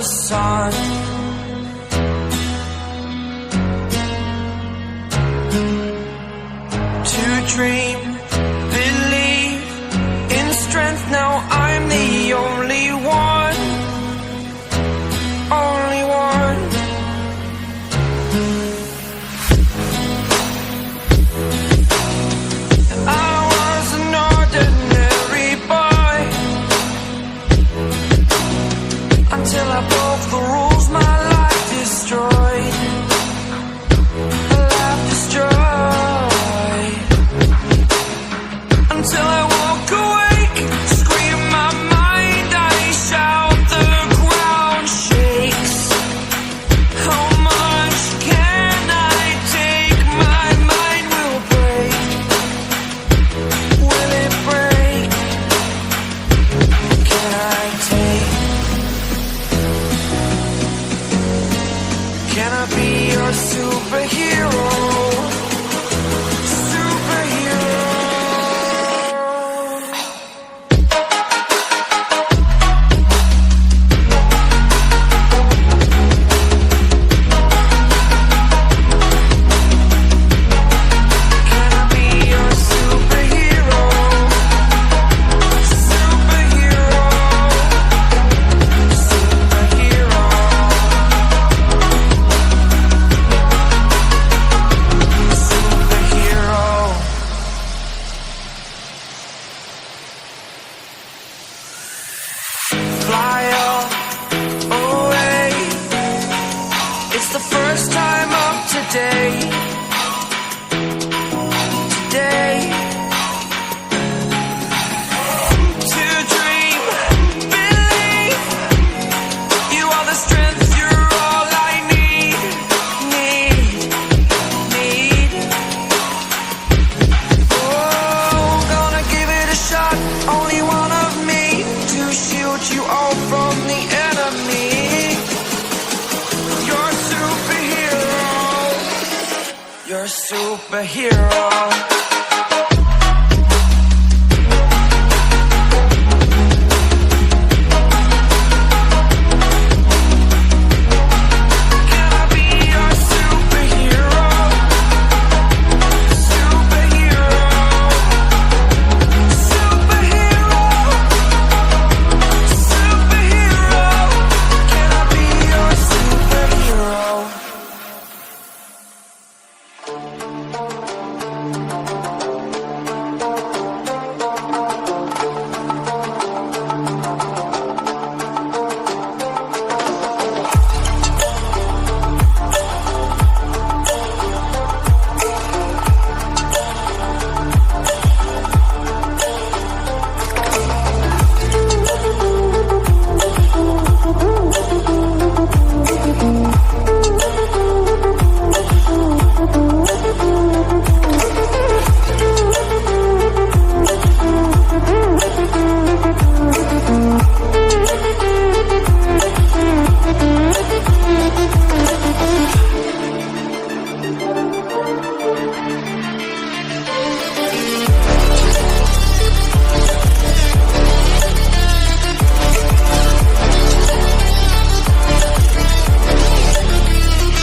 the sun. To dream, believe in strength. Now I'm the only one, only one. I was an ordinary boy until I broke the rules. My life destroyed, a life destroyed. Until I walk awake, scream my mind, I shout, the ground shakes. How much can I take? My mind will break. Will it break? Can I take? Can I be your superhero? Fly away. It's the first time of today. Today. To dream, believe. You are the strength, you're all I need. Oh, gonna give it a shot. Only one of me to shield you all from the enemy. You're a superhero. You're a superhero.